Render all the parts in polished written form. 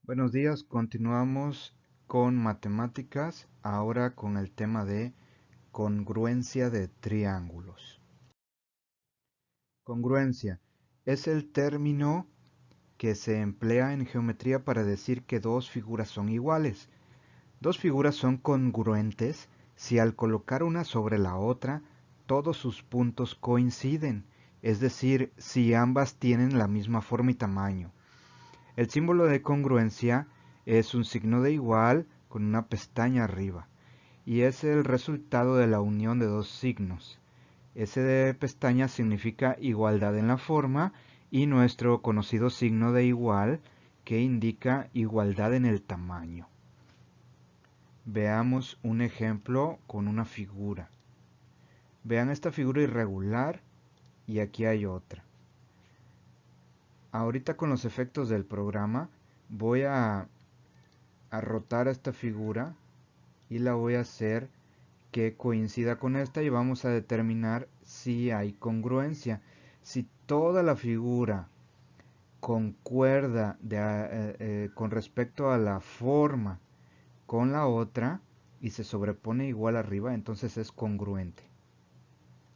Buenos días, continuamos con matemáticas, ahora con el tema de congruencia de triángulos. Congruencia es el término que se emplea en geometría para decir que dos figuras son iguales. Dos figuras son congruentes si al colocar una sobre la otra todos sus puntos coinciden, es decir, si ambas tienen la misma forma y tamaño. El símbolo de congruencia es un signo de igual con una pestaña arriba y es el resultado de la unión de dos signos. Ese de pestaña significa igualdad en la forma y nuestro conocido signo de igual que indica igualdad en el tamaño. Veamos un ejemplo con una figura. Vean esta figura irregular y aquí hay otra. Ahorita con los efectos del programa voy a rotar esta figura y la voy a hacer que coincida con esta y vamos a determinar si hay congruencia. Si toda la figura concuerda con respecto a la forma con la otra y se sobrepone igual arriba, entonces es congruente.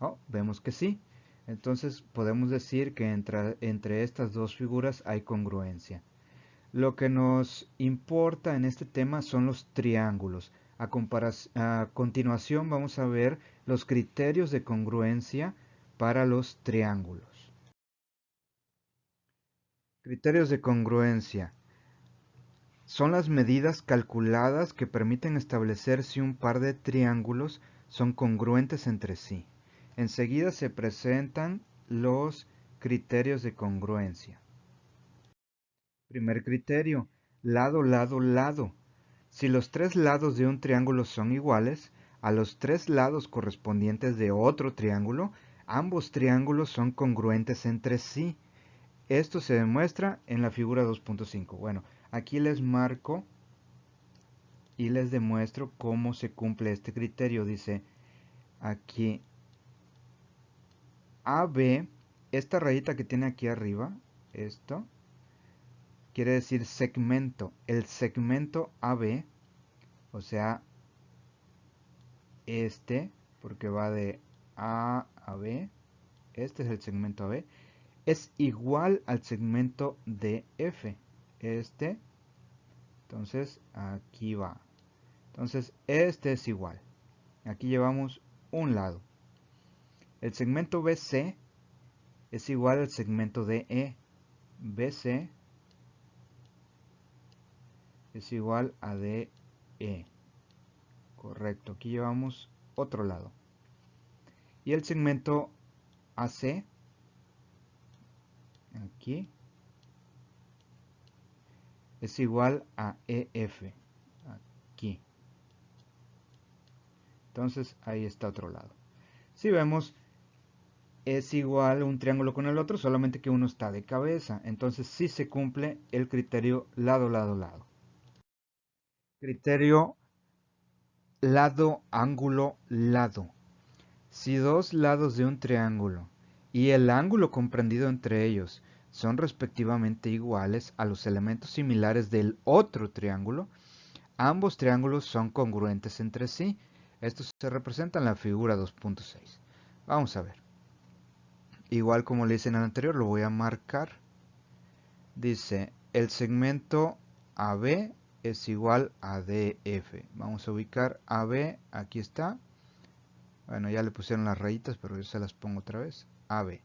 Oh, vemos que sí. Entonces podemos decir que entre estas dos figuras hay congruencia. Lo que nos importa en este tema son los triángulos. A continuación vamos a ver los criterios de congruencia para los triángulos. Criterios de congruencia son las medidas calculadas que permiten establecer si un par de triángulos son congruentes entre sí. Enseguida se presentan los criterios de congruencia. Primer criterio, lado, lado, lado. Si los tres lados de un triángulo son iguales a los tres lados correspondientes de otro triángulo, ambos triángulos son congruentes entre sí. Esto se demuestra en la figura 2.5. Bueno, aquí les marco y les demuestro cómo se cumple este criterio. Dice aquí AB, esta rayita que tiene aquí arriba, esto, quiere decir segmento. El segmento AB, o sea, este, porque va de A a B, este es el segmento AB, es igual al segmento DF. Este, entonces aquí va. Entonces este es igual. Aquí llevamos un lado. El segmento BC es igual al segmento DE. BC es igual a DE. Correcto, aquí llevamos otro lado. Y el segmento AC, aquí, es igual a EF, aquí. Entonces ahí está otro lado. Si vemos, es igual un triángulo con el otro, solamente que uno está de cabeza. Entonces sí se cumple el criterio lado, lado, lado. Criterio lado, ángulo, lado. Si dos lados de un triángulo y el ángulo comprendido entre ellos son respectivamente iguales a los elementos similares del otro triángulo, ambos triángulos son congruentes entre sí. Esto se representa en la figura 2.6. Vamos a ver. Igual como le hice en el anterior, lo voy a marcar. Dice, el segmento AB es igual a DF. Vamos a ubicar AB, aquí está. Bueno, ya le pusieron las rayitas, pero yo se las pongo otra vez. AB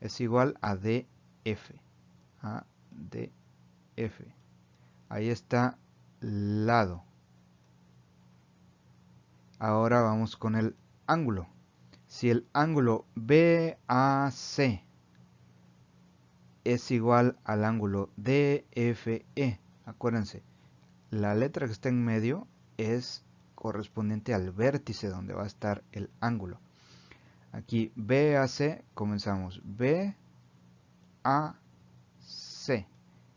es igual a DF. A DF. Ahí está lado. Ahora vamos con el ángulo. Si el ángulo BAC es igual al ángulo DFE, acuérdense, la letra que está en medio es correspondiente al vértice donde va a estar el ángulo. Aquí BAC, comenzamos. BAC.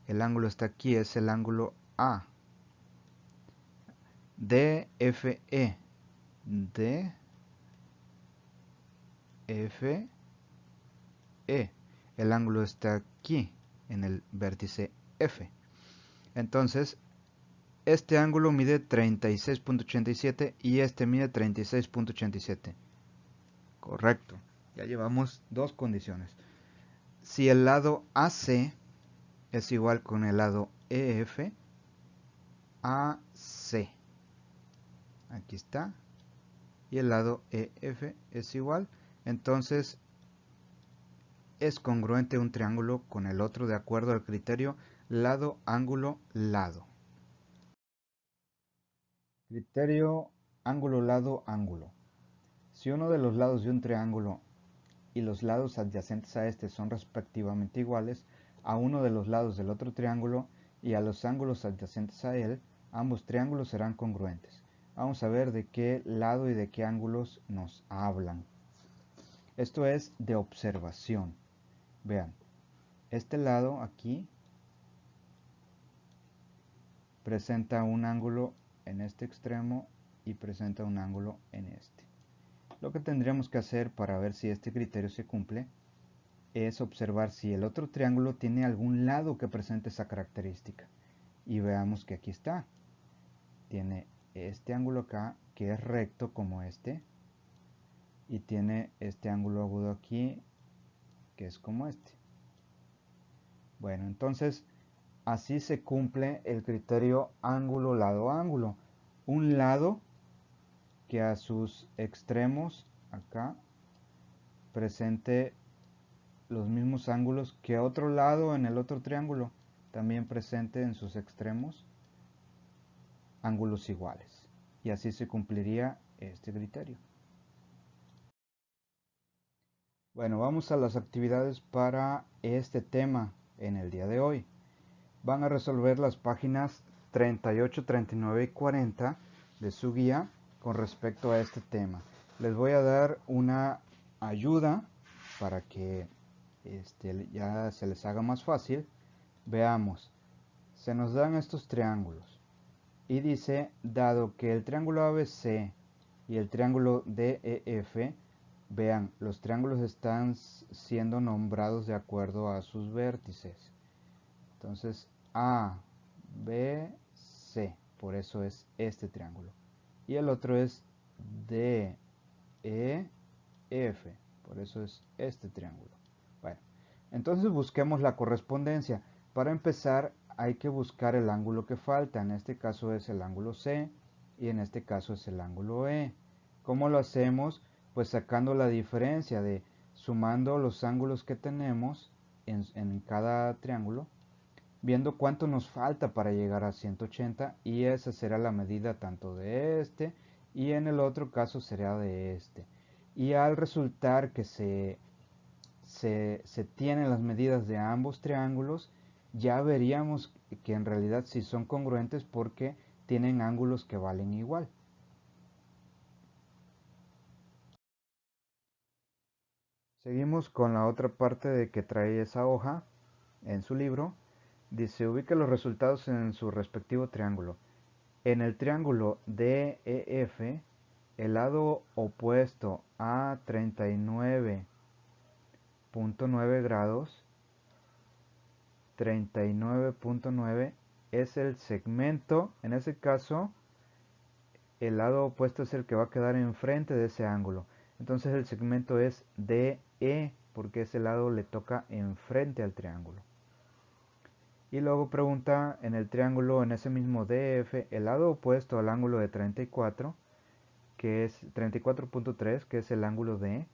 El ángulo está aquí, es el ángulo A. DFE. DFE. El ángulo está aquí, en el vértice F. Entonces, este ángulo mide 36.87 y este mide 36.87. Correcto. Ya llevamos dos condiciones. Si el lado AC es igual con el lado EF, AC. Aquí está. Y el lado EF es igual. Entonces es congruente un triángulo con el otro de acuerdo al criterio lado, ángulo, lado. Criterio ángulo, lado, ángulo. Si uno de los lados de un triángulo y los lados adyacentes a este son respectivamente iguales a uno de los lados del otro triángulo y a los ángulos adyacentes a él, ambos triángulos serán congruentes. Vamos a ver de qué lado y de qué ángulos nos hablan. Esto es de observación. Vean, este lado aquí presenta un ángulo en este extremo y presenta un ángulo en este. Lo que tendríamos que hacer para ver si este criterio se cumple es observar si el otro triángulo tiene algún lado que presente esa característica. Y veamos que aquí está. Tiene este ángulo acá que es recto como este. Y tiene este ángulo agudo aquí que es como este. Bueno, entonces así se cumple el criterio ángulo, lado, ángulo. Un lado que a sus extremos acá presente los mismos ángulos que otro lado en el otro triángulo también presente en sus extremos ángulos iguales. Y así se cumpliría este criterio. Bueno, vamos a las actividades para este tema en el día de hoy. Van a resolver las páginas 38, 39 y 40 de su guía con respecto a este tema. Les voy a dar una ayuda para que ya se les haga más fácil. Veamos, se nos dan estos triángulos y dice, dado que el triángulo ABC y el triángulo DEF, vean, los triángulos están siendo nombrados de acuerdo a sus vértices. Entonces, A, B, C, por eso es este triángulo. Y el otro es D, E, F, por eso es este triángulo. Bueno, entonces busquemos la correspondencia. Para empezar, hay que buscar el ángulo que falta. En este caso es el ángulo C y en este caso es el ángulo E. ¿Cómo lo hacemos? Pues sacando la diferencia de sumando los ángulos que tenemos en cada triángulo, viendo cuánto nos falta para llegar a 180 y esa será la medida tanto de este y en el otro caso será de este. Y al resultar que se tienen las medidas de ambos triángulos, ya veríamos que en realidad sí son congruentes porque tienen ángulos que valen igual. Seguimos con la otra parte de que trae esa hoja en su libro. Dice, ubique los resultados en su respectivo triángulo. En el triángulo DEF, el lado opuesto a 39.9 grados, 39.9 es el segmento. En ese caso, el lado opuesto es el que va a quedar enfrente de ese ángulo. Entonces el segmento es DE, porque ese lado le toca enfrente al triángulo. Y luego pregunta en el triángulo, en ese mismo DF, el lado opuesto al ángulo de 34, que es 34.3, que es el ángulo D.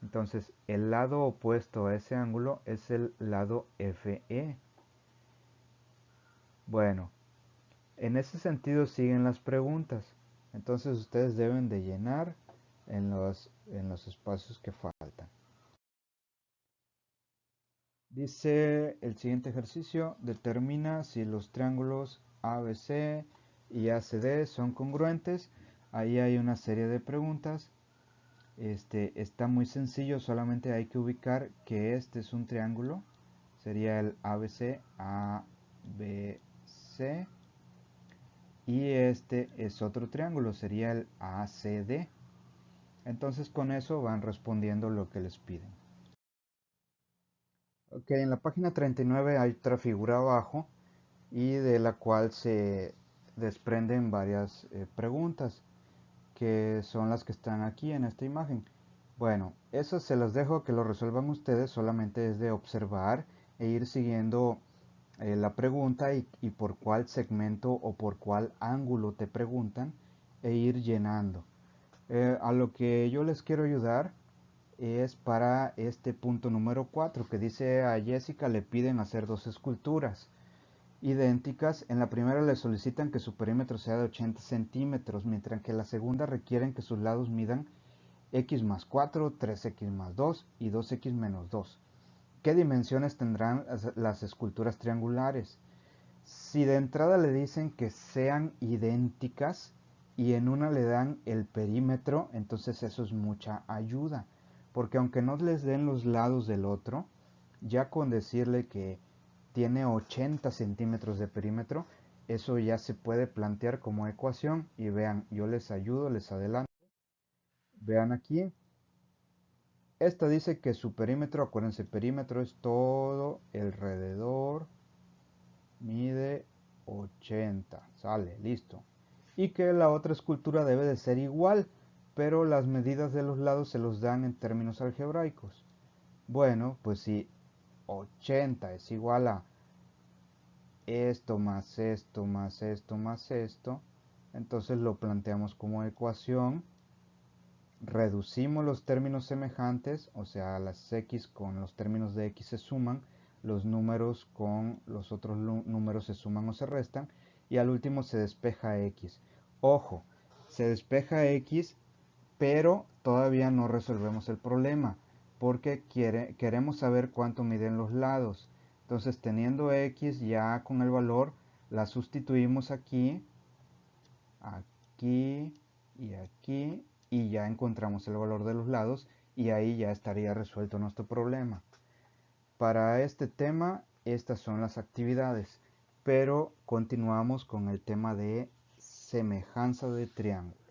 Entonces, el lado opuesto a ese ángulo es el lado FE. Bueno, en ese sentido siguen las preguntas. Entonces, ustedes deben de llenar en los espacios que faltan. Dice el siguiente ejercicio, determina si los triángulos ABC y ACD son congruentes. Ahí hay una serie de preguntas. Está muy sencillo, solamente hay que ubicar que este es un triángulo. Sería el ABC, ABC. Y este es otro triángulo, sería el ACD. Entonces con eso van respondiendo lo que les piden. Ok, en la página 39 hay otra figura abajo y de la cual se desprenden varias preguntas que son las que están aquí en esta imagen. Bueno, eso se los dejo que lo resuelvan ustedes, solamente es de observar e ir siguiendo la pregunta y por cuál segmento o por cuál ángulo te preguntan e ir llenando. A lo que yo les quiero ayudar es para este punto número 4 que dice a Jessica le piden hacer dos esculturas idénticas. En la primera le solicitan que su perímetro sea de 80 centímetros, mientras que en la segunda requieren que sus lados midan x más 4, 3x más 2 y 2x menos 2. ¿Qué dimensiones tendrán las esculturas triangulares? Si de entrada le dicen que sean idénticas y en una le dan el perímetro, entonces eso es mucha ayuda, porque aunque no les den los lados del otro, ya con decirle que tiene 80 centímetros de perímetro, eso ya se puede plantear como ecuación. Y vean, yo les ayudo, les adelanto. Vean aquí, esta dice que su perímetro, acuérdense, perímetro es todo alrededor, mide 80, sale, listo. Y que la otra escultura debe de ser igual, pero las medidas de los lados se los dan en términos algebraicos. Bueno, pues si 80 es igual a esto más esto más esto más esto, entonces lo planteamos como ecuación, reducimos los términos semejantes, o sea, las x con los términos de x se suman, los números con los otros números se suman o se restan, y al último se despeja x. Ojo, se despeja x, pero todavía no resolvemos el problema, porque queremos saber cuánto miden los lados. Entonces, teniendo x ya con el valor, la sustituimos aquí, aquí y aquí, y ya encontramos el valor de los lados, y ahí ya estaría resuelto nuestro problema. Para este tema, estas son las actividades, pero continuamos con el tema de semejanza de triángulos.